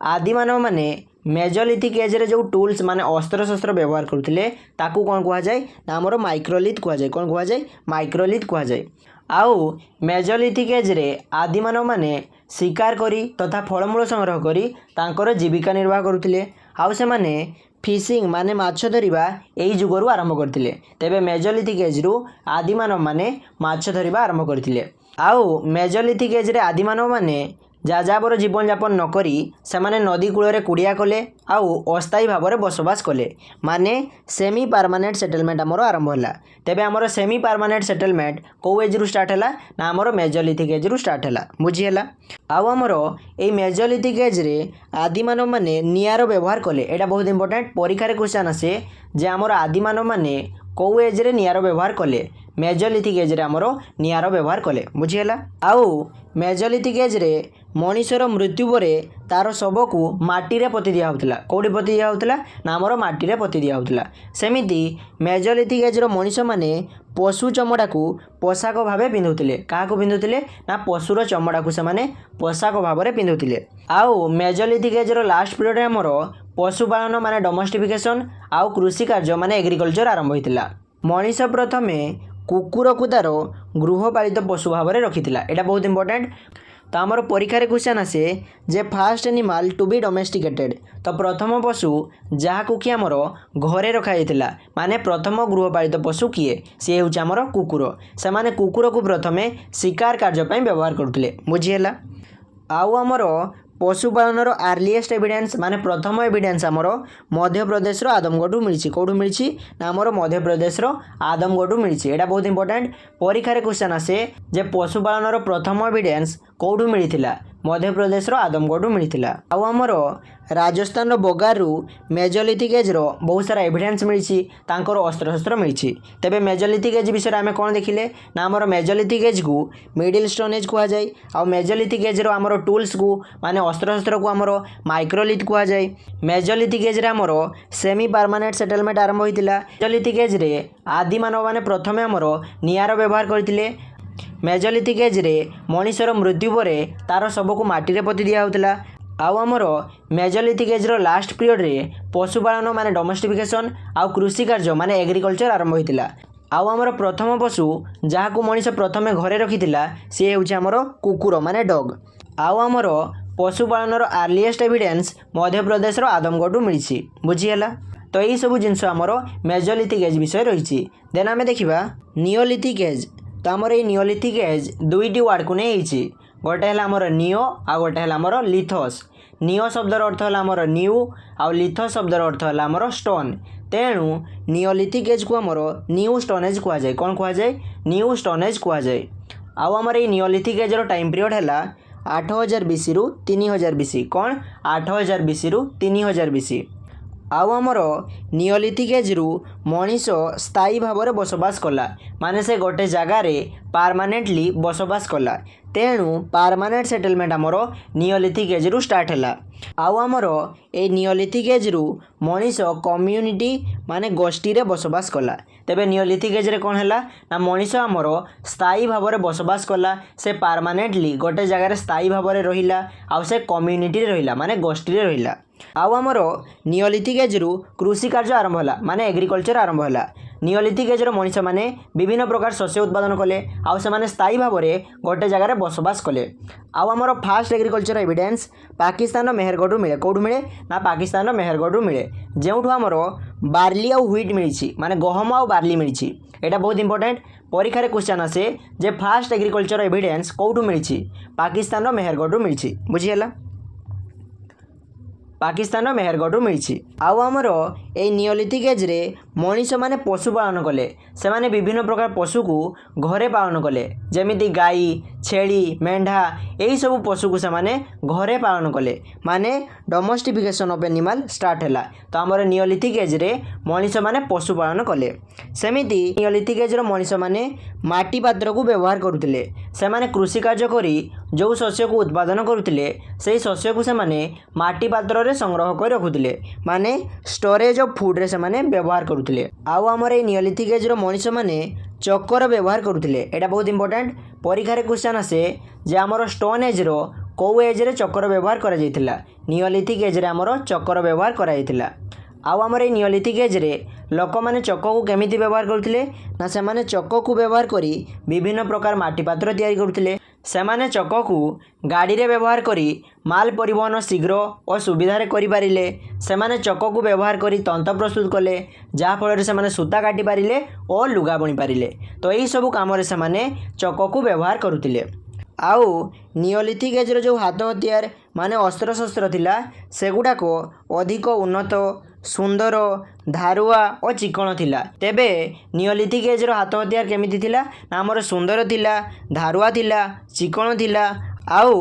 आदि मानव माने मेजोलिथिक एज रे जो टूल्स माने अस्त्र शस्त्र व्यवहार करुथिले ताकू कौन कह जाए ना आमर माइक्रोलिथ कह जाए। कौन कह जाए? माइक्रोलिथ कह जाए। आउ मेजोलिथिक एज रे आदि मानव माने शिकार करी तथा फलमूल संग्रह करी तांकर जीविका निर्वाह करुथिले। आउ से माने फिशिंग माने माछ धरिबा एई जुगरु आरंभ करथिले। तेबे मेजोलिथिक एज रु आदि मानव माने माछ धरिबा आरंभ करथिले। आउ मेजोलिथिक एज रे आदि मानव माने जाजाबर जीवन यापन नकरी सेमाने नदी कूल रे कुड़िया कले आउ अस्थायी भाव में बसवास कले माने सेमी परमानेंट सेटलमेंट आमर आरंभ है। तेबे आमर सेमी परमानेंट सेटलमेंट कौ एज रु स्टार्ट है ना आमर मेजोलिथिक एज रु स्टार्ट है। बुझीगला? आउ आमर ए मेजोलिथिक एज रे आदि मानव माने निआर व्यवहार कले। एटा बहुत इंपोर्टेंट परीक्षा रे क्वेश्चन आसे जे आमर आदि मानव माने कौ एज रे निआर व्यवहार कले। मेजोलिथिक एज रे आमर निआर व्यवहार कले। बुझीगला? आउ मेजोलिथिक एज रे मनीषर मृत्यु पर तार शव को माटी रे पोती दिया होतला। कौटी पोती दिया होतला ना आमर माटी रे पोती दिया होतला। सेमिति मेजोलिथिक एज रो मनीष माने पशु चमड़ा को पोशाक भावे पिंधुथिले। क्या पिंधुथिले ना पशुर चमड़ा को से पोशाक भाव में पिंधुथिले। आउ मेजोलिथिक एज रो लास्ट पीरियड आमर पशुपालन माने डोमेस्टिफिकेशन आउ कृषि कार्य माने एग्रीकल्चर आरंभ होइतिला। मनीष प्रथमे कुकुर को तार गृहपालित पशु भाव में रखिथिला। एटा बहुत इंपोर्टेंट। तो आमर परीक्षा रे क्वेश्चन आसे जे first animal to be domesticated. तो प्रथम पशु जहाँ को कि आमर घरे रखा जाइतिला माने प्रथम गृहपालित पशु किए सी हूँ आमर कुकुर। से माने कुकुर को प्रथमे शिकार कार्य पई व्यवहार करथिले। बुझीगला? आउ आमर पशुपालन आर्लीएस्ट एविडेंस माने प्रथम एविडेंस आमर मध्य प्रदेश आदमगढ़ मिली। कौटू मिली ना आमर मध्य प्रदेश आदमगढ़ मिली। एटा बहुत इंपोर्टेंट परीक्षा रे क्वेश्चन आसे जे पशुपालन प्रथम एविडेंस कौटू मिली ମଧ୍ୟପ୍ରଦେଶର ଆଦମଗଡ଼ରୁ ମିଳିଥିଲା। ଆଉ ଆମର ରାଜସ୍ଥାନର ବଗାରରୁ ମେଜୋଲିଥିକ୍ ଏଜ୍ର ବହୁତ ସାରା ଏଭିଡେନ୍ସ ମିଳିଛି, ତାଙ୍କର ଅସ୍ତ୍ରଶସ୍ତ୍ର ମିଳିଛି। ତେବେ ମେଜୋଲିଥିକ୍ ଏଜ୍ ବିଷୟରେ ଆମେ କ'ଣ ଦେଖିଲେ ନା ଆମର ମେଜୋଲିଥିକ୍ ଏଜ୍କୁ ମିଡିଲ୍ ଷ୍ଟୋନ୍ ଏଜ୍ କୁହାଯାଏ। ଆଉ ମେଜୋଲିଥିକ୍ ଏଜ୍ର ଆମର ଟୁଲ୍ସକୁ ମାନେ ଅସ୍ତ୍ରଶସ୍ତ୍ରକୁ ଆମର ମାଇକ୍ରୋଲିଥ୍ କୁହାଯାଏ। ମେଜୋଲିଥିକ୍ ଏଜ୍ରେ ଆମର ସେମି ପରମାନେଣ୍ଟ ସେଟଲମେଣ୍ଟ ଆରମ୍ଭ ହୋଇଥିଲା। ମେଜୋଲିଥିକ୍ ଏଜ୍ରେ ଆଦିମାନବମାନେ ପ୍ରଥମେ ଆମର ନିଆଁର ବ୍ୟବହାର କରିଥିଲେ। ମେଜୋଲିଥିକ୍ ଏଜ୍ରେ ମଣିଷର ମୃତ୍ୟୁ ପରେ ତାର ଶବକୁ ମାଟିରେ ପୋତି ଦିଆହେଉଥିଲା। ଆଉ ଆମର ମେଜୋଲିଥିକ୍ ଏଜ୍ର ଲାଷ୍ଟ ପିରିୟଡ଼ରେ ପଶୁପାଳନ ମାନେ ଡୋମେଷ୍ଟିଫିକେସନ୍ ଆଉ କୃଷି କାର୍ଯ୍ୟ ମାନେ ଏଗ୍ରିକଲଚର ଆରମ୍ଭ ହୋଇଥିଲା। ଆଉ ଆମର ପ୍ରଥମ ପଶୁ ଯାହାକୁ ମଣିଷ ପ୍ରଥମେ ଘରେ ରଖିଥିଲା ସିଏ ହେଉଛି ଆମର କୁକୁର ମାନେ ଡଗ୍। ଆଉ ଆମର ପଶୁପାଳନର ଆର୍ଲିଏଷ୍ଟ ଏଭିଡେନ୍ସ ମଧ୍ୟପ୍ରଦେଶର ଆଦମଗଡ଼ରୁ ମିଳିଛି। ବୁଝିହେଲା? ତ ଏହିସବୁ ଜିନିଷ ଆମର ମେଜୋଲିଥିକ୍ ଏଜ୍ ବିଷୟରେ ରହିଛି। ଦେନ୍ ଆମେ ଦେଖିବା ନିଓଲିଥିକ୍ ଏଜ୍। ତ ଆମର ଏଇ ନିଓଲିଥିକ୍ ଏଜ୍ ଦୁଇଟି ୱାର୍ଡ଼କୁ ନେଇ ହେଇଛି। ଗୋଟେ ହେଲା ଆମର ନିଓ ଆଉ ଗୋଟେ ହେଲା ଆମର ଲିଥସ୍। ନିଓ ଶବ୍ଦର ଅର୍ଥ ହେଲା ଆମର ନ୍ୟୁ ଆଉ ଲିଥସ୍ ଶବ୍ଦର ଅର୍ଥ ହେଲା ଆମର ଷ୍ଟୋନ୍। ତେଣୁ ନିଓଲିଥିକ୍ ଏଜ୍କୁ ଆମର ନ୍ୟୁ ଷ୍ଟୋନ୍ ଏଜ୍ କୁହାଯାଏ। କ'ଣ କୁହାଯାଏ? ନ୍ୟୁ ଷ୍ଟୋନ୍ ଏଜ୍ କୁହାଯାଏ। ଆଉ ଆମର ଏଇ ନିଓଲିଥିକ୍ ଏଜ୍ର ଟାଇମ୍ ପିରିୟଡ଼ ହେଲା 8000 BCରୁ 3000 BC। କ'ଣ? 8000 BCରୁ 3000 BC। ଆଉ ଆମର ନିଓଲିଥିକ୍ ଏଜ୍ରୁ ମଣିଷ ସ୍ଥାୟୀ ଭାବରେ ବସବାସ କଲା, ମାନେ ସେ ଗୋଟେ ଜାଗାରେ ପାରମାନେଣ୍ଟଲି ବସବାସ କଲା। ତେଣୁ ପାରମାନେଣ୍ଟ ସେଟଲମେଣ୍ଟ ଆମର ନିଓଲିଥିକ୍ ଏଜ୍ରୁ ଷ୍ଟାର୍ଟ ହେଲା। ଆଉ ଆମର ଏଇ ନିଓଲିଥିକ୍ ଏଜ୍ରୁ ମଣିଷ କମ୍ୟୁନିଟି ମାନେ ଗୋଷ୍ଠୀରେ ବସବାସ କଲା। ତେବେ ନିଓଲିଥିକ୍ ଏଜ୍ରେ କ'ଣ ହେଲା ନା ମଣିଷ ଆମର ସ୍ଥାୟୀ ଭାବରେ ବସବାସ କଲା, ସେ ପାରମାନେଣ୍ଟଲି ଗୋଟେ ଜାଗାରେ ସ୍ଥାୟୀ ଭାବରେ ରହିଲା, ଆଉ ସେ କମ୍ୟୁନିଟିରେ ରହିଲା ମାନେ ଗୋଷ୍ଠୀରେ ରହିଲା। ଆଉ ଆମର ନିଓଲିଥିକ୍ ଏଜ୍ରୁ କୃଷି କାର୍ଯ୍ୟ ଆରମ୍ଭ ହେଲା ମାନେ ଏଗ୍ରିକଲଚର ଆରମ୍ଭ ହେଲା। ନିଓଲିଥିକ୍ ଏଜ୍ର ମଣିଷମାନେ ବିଭିନ୍ନ ପ୍ରକାର ଶସ୍ୟ ଉତ୍ପାଦନ କଲେ, ଆଉ ସେମାନେ ସ୍ଥାୟୀ ଭାବରେ ଗୋଟେ ଜାଗାରେ ବସବାସ କଲେ। ଆଉ ଆମର ଫାଷ୍ଟ ଏଗ୍ରିକଲଚର ଏଭିଡେନ୍ସ ପାକିସ୍ତାନର ମେହେରଗଡ଼ରୁ ମିଳେ। କେଉଁଠୁ ମିଳେ ନା ପାକିସ୍ତାନର ମେହେରଗଡ଼ରୁ ମିଳେ, ଯେଉଁଠୁ ଆମର ବାର୍ଲି ଆଉ ହ୍ୱିଟ୍ ମିଳିଛି ମାନେ ଗହମ ଆଉ ବାର୍ଲି ମିଳିଛି। ଏଇଟା ବହୁତ ଇମ୍ପୋର୍ଟାଣ୍ଟ, ପରୀକ୍ଷାରେ କ୍ୱେଶ୍ଚନ୍ ଆସେ ଯେ ଫାଷ୍ଟ ଏଗ୍ରିକଲଚର ଏଭିଡେନ୍ସ କେଉଁଠୁ ମିଳିଛି? ପାକିସ୍ତାନର ମେହେରଗଡ଼ରୁ ମିଳିଛି। ବୁଝିହେଲା? ପାକିସ୍ତାନର ମେହେରଗଡ଼ରୁ ମିଳିଛି। ଆଉ ଆମର ଏଇ ନିଓଲିଥିକ୍ ଏଜ୍ରେ ମଣିଷମାନେ ପଶୁପାଳନ କଲେ। ସେମାନେ ବିଭିନ୍ନ ପ୍ରକାର ପଶୁକୁ ଘରେ ପାଳନ କଲେ, ଯେମିତି ଗାଈ, ଛେଳି, ମେଣ୍ଢା ଏହିସବୁ ପଶୁକୁ ସେମାନେ ଘରେ ପାଳନ କଲେ, ମାନେ ଡୋମେଷ୍ଟିଫିକେସନ୍ ଅଫ୍ ଏନିମାଲ୍ ଷ୍ଟାର୍ଟ ହେଲା। ତ ଆମର ନିଓଲିଥିକ୍ ଏଜ୍ରେ ମଣିଷମାନେ ପଶୁପାଳନ କଲେ। ସେମିତି ନିଓଲିଥିକ୍ ଏଜ୍ର ମଣିଷମାନେ ମାଟି ପାତ୍ରକୁ ବ୍ୟବହାର କରୁଥିଲେ। ସେମାନେ କୃଷି କାର୍ଯ୍ୟ କରି ଯେଉଁ ଶସ୍ୟକୁ ଉତ୍ପାଦନ କରୁଥିଲେ ସେହି ଶସ୍ୟକୁ ସେମାନେ ମାଟି ପାତ୍ରରେ ସଂଗ୍ରହ କରି ରଖୁଥିଲେ, ମାନେ ଷ୍ଟୋରେଜ୍ ଅଫ୍ ଫୁଡ଼୍ରେ ସେମାନେ ବ୍ୟବହାର କରୁଥିଲେ। ଆଉ ଆମର ଏଇ ନିଓଲିଥିକ୍ ଏଜ୍ର ମଣିଷମାନେ ଚକର ବ୍ୟବହାର କରୁଥିଲେ। ଏଇଟା ବହୁତ ଇମ୍ପୋର୍ଟାଣ୍ଟ, ପରୀକ୍ଷାରେ କ୍ୱେଶ୍ଚନ୍ ଆସେ ଯେ ଆମର ଷ୍ଟୋନ୍ ଏଜ୍ର କେଉଁ ଏଜ୍ରେ ଚକର ବ୍ୟବହାର କରାଯାଇଥିଲା? ନିଓଲିଥିକ୍ ଏଜ୍ରେ ଆମର ଚକର ବ୍ୟବହାର କରାଯାଇଥିଲା। ଆଉ ଆମର ଏଇ ନିଓଲିଥିକ୍ ଏଜ୍ରେ ଲୋକମାନେ ଚକକୁ କେମିତି ବ୍ୟବହାର କରୁଥିଲେ ନା ସେମାନେ ଚକକୁ ବ୍ୟବହାର କରି ବିଭିନ୍ନ ପ୍ରକାର ମାଟି ପାତ୍ର ତିଆରି କରୁଥିଲେ। ସେମାନେ ଚକକୁ ଗାଡ଼ିରେ ବ୍ୟବହାର କରି ମାଲ ପରିବହନ ଶୀଘ୍ର ଓ ସୁବିଧାରେ କରିପାରିଲେ। ସେମାନେ ଚକକୁ ବ୍ୟବହାର କରି ତନ୍ତ ପ୍ରସ୍ତୁତ କଲେ, ଯାହାଫଳରେ ସେମାନେ ସୂତା କାଟି ପାରିଲେ ଓ ଲୁଗା ବୁଣି ପାରିଲେ। ତ ଏହିସବୁ କାମରେ ସେମାନେ ଚକକୁ ବ୍ୟବହାର କରୁଥିଲେ। ଆଉ ନିଓଲିଥିକ୍ ଏଜ୍ର ଯେଉଁ ହାତ ହତିଆର ମାନେ ଅସ୍ତ୍ରଶସ୍ତ୍ର ଥିଲା ସେଗୁଡ଼ାକ ଅଧିକ ଉନ୍ନତ, ସୁନ୍ଦର, ଧାରୁଆ ଓ ଚିକ୍କଣ ଥିଲା। ତେବେ ନିଓଲିଥିକ୍ ଏଜ୍ର ହାତ ହତିଆର କେମିତି ଥିଲା ନା ଆମର ସୁନ୍ଦର ଥିଲା, ଧାରୁଆ ଥିଲା, ଚିକ୍କଣ ଥିଲା ଆଉ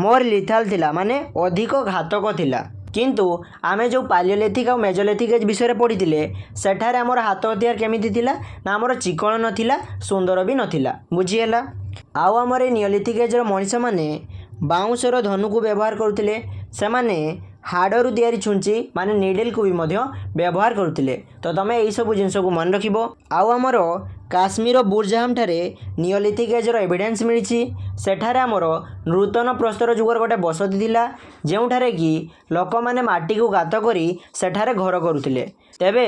ମୋର୍ ଲିଥାଲ୍ ଥିଲା, ମାନେ ଅଧିକ ଘାତକ ଥିଲା। କିନ୍ତୁ ଆମେ ଯେଉଁ ପାଲିଓଲିଥିକ୍ ଆଉ ମେଜୋଲିଥିକ୍ ଏଜ୍ ବିଷୟରେ ପଢ଼ିଥିଲେ ସେଠାରେ ଆମର ହାତ ହତିଆର କେମିତି ଥିଲା ନା ଆମର ଚିକ୍କଣ ନଥିଲା, ସୁନ୍ଦର ବି ନଥିଲା। ବୁଝିହେଲା? ଆଉ ଆମର ଏଇ ନିଓଲିଥିକ୍ ଏଜ୍ର ମଣିଷମାନେ ବାଉଁଶର ଧନୁକୁ ବ୍ୟବହାର କରୁଥିଲେ। ସେମାନେ ହାଡ଼ରୁ ତିଆରି ଛୁଞ୍ଚି ମାନେ ନିଡେଲ୍କୁ ବି ମଧ୍ୟ ବ୍ୟବହାର କରୁଥିଲେ। ତ ତୁମେ ଏହିସବୁ ଜିନିଷକୁ ମନେ ରଖିବ। ଆଉ ଆମର କାଶ୍ମୀର ବୁର୍ଜାହାମ୍ ଠାରେ ନିଓଲିଥିକ୍ ଏଜ୍ର ଏଭିଡେନ୍ସ ମିଳିଛି। ସେଠାରେ ଆମର ନୂତନ ପ୍ରସ୍ତର ଯୁଗର ଗୋଟେ ବସତି ଥିଲା, ଯେଉଁଠାରେ କି ଲୋକମାନେ ମାଟିକୁ ଗାତ କରି ସେଠାରେ ଘର କରୁଥିଲେ। ତେବେ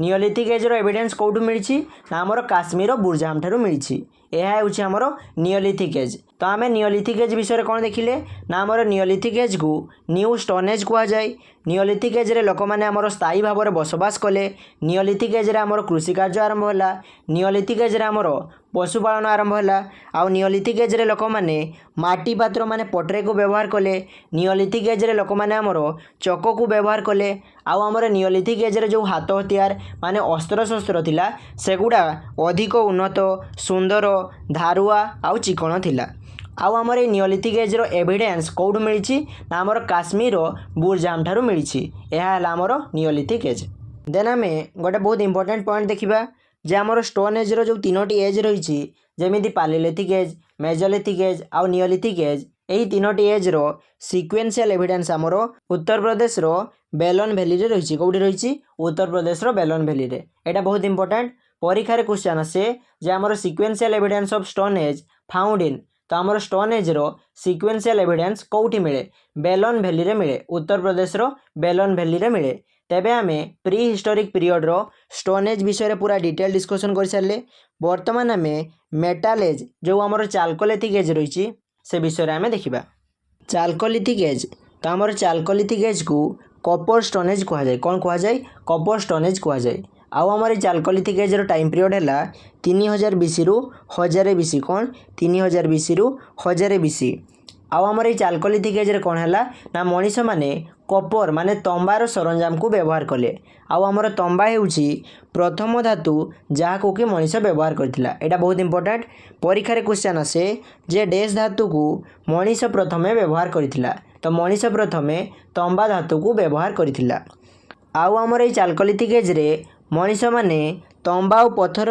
ନିଓଲିଥିକ୍ ଏଜ୍ର ଏଭିଡେନ୍ସ କେଉଁଠୁ ମିଳିଛି ନା ଆମର କାଶ୍ମୀର ବୁର୍ଜାହାମ୍ ଠାରୁ ମିଳିଛି। ଏହା ହେଉଛି ଆମର ନିଓଲିଥିକ୍ ଏଜ୍। ତ ଆମେ ନିଓଲିଥିକ୍ ଏଜ୍ ବିଷୟରେ କ'ଣ ଦେଖିଲେ ନା ଆମର ନିଓଲିଥିକ୍ ଏଜ୍କୁ ନ୍ୟୁ ଷ୍ଟୋନ୍ ଏଜ୍ କୁହାଯାଏ। ନିଓଲିଥିକ୍ ଏଜ୍ରେ ଲୋକମାନେ ଆମର ସ୍ଥାୟୀ ଭାବରେ ବସବାସ କଲେ। ନିଓଲିଥିକ୍ ଏଜ୍ରେ ଆମର କୃଷି କାର୍ଯ୍ୟ ଆରମ୍ଭ ହେଲା। ନିଓଲିଥିକ୍ ଏଜ୍ରେ ଆମର ପଶୁପାଳନ ଆରମ୍ଭ ହେଲା। ଆଉ ନିଓଲିଥିକ୍ ଏଜ୍ରେ ଲୋକମାନେ ମାଟି ପାତ୍ର ମାନେ ପଟ୍ରେକୁ ବ୍ୟବହାର କଲେ। ନିଓଲିଥିକ୍ ଏଜ୍ରେ ଲୋକମାନେ ଆମର ଚକକୁ ବ୍ୟବହାର କଲେ। ଆଉ ଆମର ନିଓଲିଥିକ୍ ଏଜ୍ରେ ଯେଉଁ ହାତ ହତିଆର ମାନେ ଅସ୍ତ୍ରଶସ୍ତ୍ର ଥିଲା ସେଗୁଡ଼ା ଅଧିକ ଉନ୍ନତ, ସୁନ୍ଦର, ଧାରୁଆ ଆଉ ଚିକ୍କଣ ଥିଲା। आउ आमर ये नियोलिथिक एज रो एविडेंस कौटू मिली ना आमर काश्मीर बुरजाम ठारू मिली आमर नियोलिथिक एज। देन आम गोटे बहुत इंपोर्टेंट पॉइंट देखा जे आमर स्टोन एज रो जो तीनोटी एज रही जमी पालियोलिथिक एज मेजोलिथिक एज आउ नियोलिथिक एज यही तीनोटी एज रो सिक्वेंशियल एविडेंस आमर उत्तर प्रदेश रो बेलन भैली रे रही कौटी रही उत्तर प्रदेश रो बेलन भैली रे। एटा बहुत इंपोर्टेंट परीक्षा रे क्वेश्चन आसे जे आमर sequential evidence of stone age found in तो आमर स्टोन एज रो सिक्वेंशियल एविडेंस कौटी मिले बेलन भैली रे मिले उत्तर प्रदेश रो बेलन भैली रे मिले। तेबे आमे प्री हिस्टोरिक पीरियड रो स्टोन एज विषय पूरा डिटेल डिस्कशन कर सारे। बर्तमान आमे मेटाल एज जो आमर चाल्कोलिथिक एज रही से विषय आमे देखिबा। चाल्कोलिथिक एज तो आमर चाल्कोलिथिक एज को कॉपर स्टोन एज कह जाए कौन कह जाए कॉपर स्टोन एज कह जाए। आउ आमर चाल्कोलिथिक एज रो टाइम पीरियड है 3000 BC रु 1000 BC कौन 3000 BC रु 1000 BC। आउ आमर ये चाल्कोलिथिक एज रे कौन है ना मनीष माने कॉपर माने तंबार सरंजाम को व्यवहार कले। आउ आमर तंबा होउछि प्रथम धातु जहाँ कि मनीष व्यवहार करथिला। एटा बहुत इंपोर्टेंट परीक्षा रे क्वेश्चन आसे जे डैश धातु को मनीष प्रथमे व्यवहार करथिला तो मनीष प्रथमे तंबा धातु को व्यवहार करथिला। आउ आमर ये चाल्कोलिथिक एज रे मनीष माने तंबा और पत्थर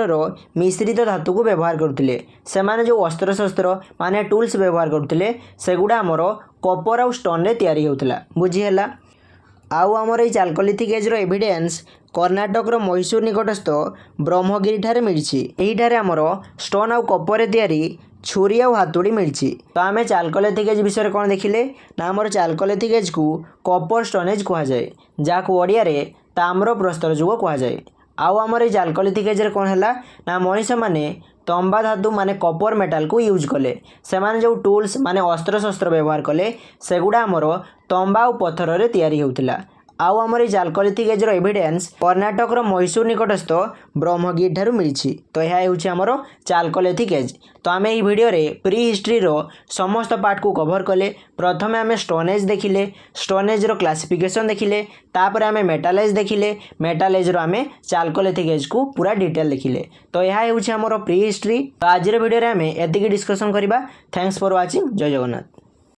मिश्रित धातु को व्यवहार करते से माने जो अस्त्र शस्त्र माने टूल्स व्यवहार करते सेगुड़ा आमर कॉपर और स्टोन रे तैयारी होउतला बुझीहेला। आउ आमर ये चाल्कोलिथिक एज रो एविडेंस कर्णाटक रो मैसूर निकटस्थ ब्रह्मगिरी ठारे मिली। एही ठारे आमर स्टोन और कॉपर रे तैयारी छुरी और हातुड़ी मिली। तो आम चाल्कोलिथिक एज विषय कौन देखिले ना आमर चाल्कोलिथिक एज को कॉपर स्टोन एज कह जाए जहाँ को ओडिया रे ताम्र प्रस्तर जुग कह जाए। आउ आमर ये चाल्कोलिथिक एज रे कौन है ना मनीष माने तंबा धातु माने कॉपर मेटाल को यूज कले से माने जो टूल्स माने अस्त्र शस्त्र व्यवहार कले सेगुड़ा आमर तंबा और पत्थर रे तैयारी होउतला। आउ आमर ये चाल्कोलिथिक एज रो एविडेंस कर्णाटक रो मैसूर निकटस्थ ब्रह्मगिरी ठारू मिली। तो यह होउछि आमर चाल्कोलिथिक एज। तो आम ये वीडियो रे प्री हिस्ट्री रो समस्त पार्ट को कवर कले। प्रथमे आम स्टोन एज देखिले स्टोन एज रो क्लासिफिकेशन देखिले तापर आम मेटाल एज देखिले मेटाल एज रो आम चाल्कोलिथिक एज को पूरा डिटेल देखिले। तो यह होउछि आमर प्री हिस्ट्री। तो आज वीडियो रे आम एतिकी डिस्कशन करबा। Thanks for watching. जय जगन्नाथ।